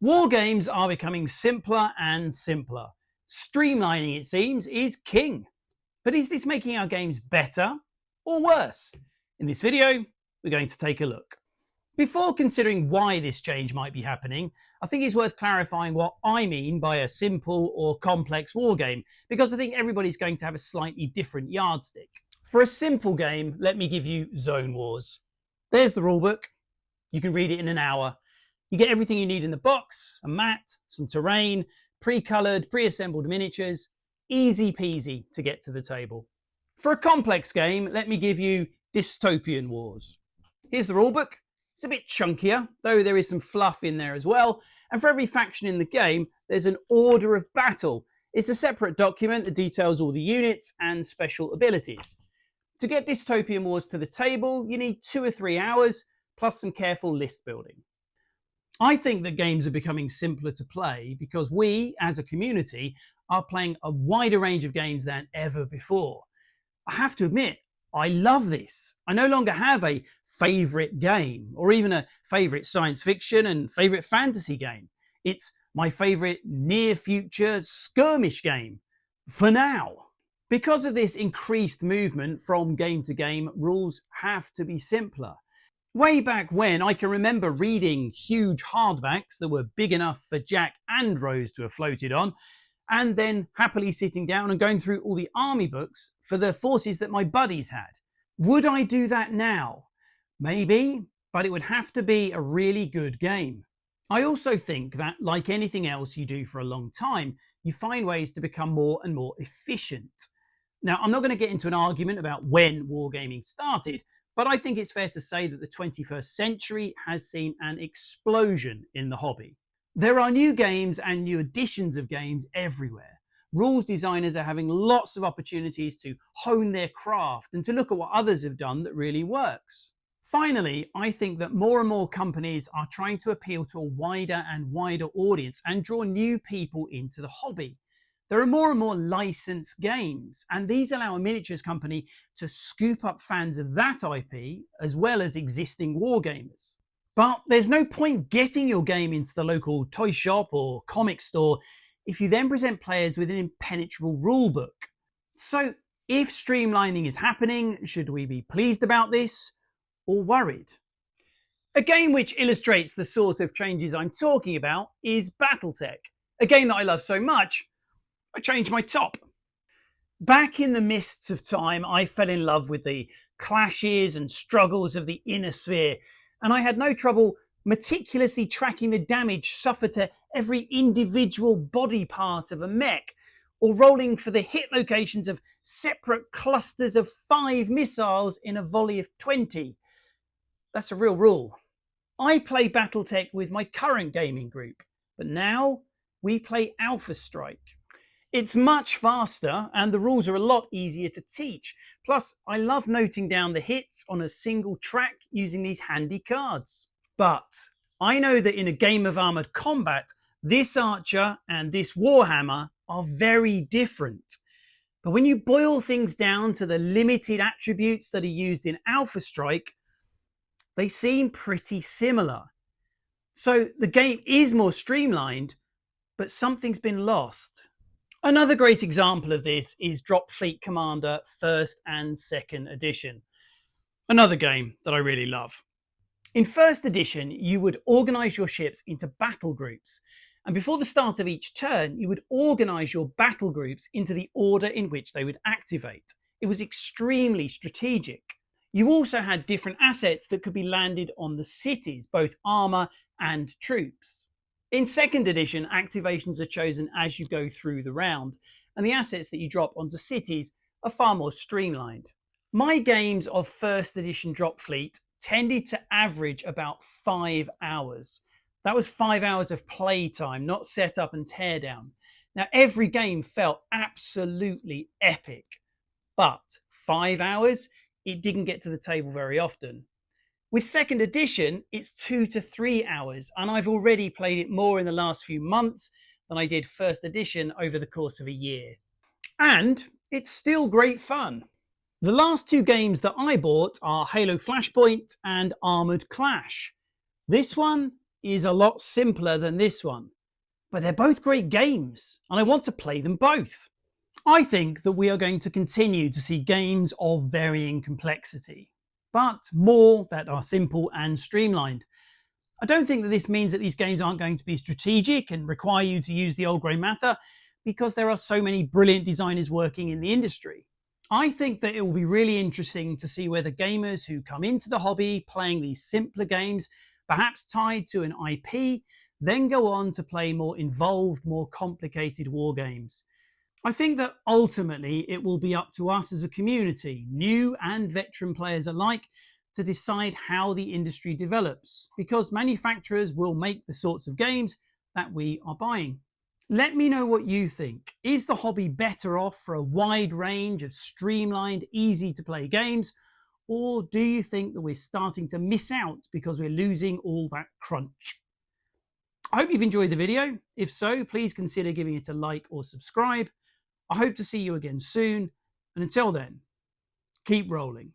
War games are becoming simpler and simpler. Streamlining, it seems, is king. But is this making our games better or worse? In this video, we're going to take a look. Before considering why this change might be happening, I think it's worth clarifying what I mean by a simple or complex war game, because I think everybody's going to have a slightly different yardstick. For a simple game, let me give you Zone Wars. There's the rulebook. You can read it in an hour. You get everything you need in the box, a map, some terrain, pre-coloured, pre-assembled miniatures. Easy peasy to get to the table. For a complex game, let me give you Dystopian Wars. Here's the rulebook. It's a bit chunkier, though there is some fluff in there as well. And for every faction in the game, there's an order of battle. It's a separate document that details all the units and special abilities. To get Dystopian Wars to the table, you need 2 or 3 hours, plus some careful list building. I think that games are becoming simpler to play because we, as a community, are playing a wider range of games than ever before. I have to admit, I love this. I no longer have a favourite game or even a favourite science fiction and favourite fantasy game. It's my favourite near future skirmish game, for now. Because of this increased movement from game to game, rules have to be simpler. Way back when, I can remember reading huge hardbacks that were big enough for Jack and Rose to have floated on, and then happily sitting down and going through all the army books for the forces that my buddies had. Would I do that now? Maybe, but it would have to be a really good game. I also think that, like anything else you do for a long time, you find ways to become more and more efficient. Now, I'm not going to get into an argument about when wargaming started, but I think it's fair to say that the 21st century has seen an explosion in the hobby. There are new games and new editions of games everywhere. Rules designers are having lots of opportunities to hone their craft and to look at what others have done that really works. Finally, I think that more and more companies are trying to appeal to a wider and wider audience and draw new people into the hobby. There are more and more licensed games, and these allow a miniatures company to scoop up fans of that IP as well as existing wargamers. But there's no point getting your game into the local toy shop or comic store if you then present players with an impenetrable rulebook. So if streamlining is happening, should we be pleased about this or worried? A game which illustrates the sort of changes I'm talking about is Battletech, a game that I love so much I changed my top. Back in the mists of time, I fell in love with the clashes and struggles of the inner sphere, and I had no trouble meticulously tracking the damage suffered to every individual body part of a mech, or rolling for the hit locations of separate clusters of 5 missiles in a volley of 20. That's a real rule. I play Battletech with my current gaming group, but now we play Alpha Strike. It's much faster and the rules are a lot easier to teach. Plus, I love noting down the hits on a single track using these handy cards. But I know that in a game of armoured combat, this archer and this warhammer are very different. But when you boil things down to the limited attributes that are used in Alpha Strike, they seem pretty similar. So the game is more streamlined, but something's been lost. Another great example of this is Drop Fleet Commander 1st and 2nd edition. Another game that I really love. In 1st edition, you would organise your ships into battle groups. And before the start of each turn, you would organise your battle groups into the order in which they would activate. It was extremely strategic. You also had different assets that could be landed on the cities, both armour and troops. In 2nd edition, activations are chosen as you go through the round, and the assets that you drop onto cities are far more streamlined. My games of 1st edition Drop Fleet tended to average about 5 hours. That was 5 hours of playtime, not setup and teardown. Now, every game felt absolutely epic, but 5 hours, it didn't get to the table very often. With 2nd edition, it's 2 to 3 hours, and I've already played it more in the last few months than I did 1st edition over the course of a year. And it's still great fun. The last 2 games that I bought are Halo Flashpoint and Armoured Clash. This one is a lot simpler than this one, but they're both great games and I want to play them both. I think that we are going to continue to see games of varying complexity, but more that are simple and streamlined. I don't think that this means that these games aren't going to be strategic and require you to use the old grey matter, because there are so many brilliant designers working in the industry. I think that it will be really interesting to see whether gamers who come into the hobby playing these simpler games, perhaps tied to an IP, then go on to play more involved, more complicated war games. I think that ultimately it will be up to us as a community, new and veteran players alike, to decide how the industry develops, because manufacturers will make the sorts of games that we are buying. Let me know what you think. Is the hobby better off for a wide range of streamlined, easy to play games, or do you think that we're starting to miss out because we're losing all that crunch? I hope you've enjoyed the video. If so, please consider giving it a like or subscribe. I hope to see you again soon, and until then, keep rolling.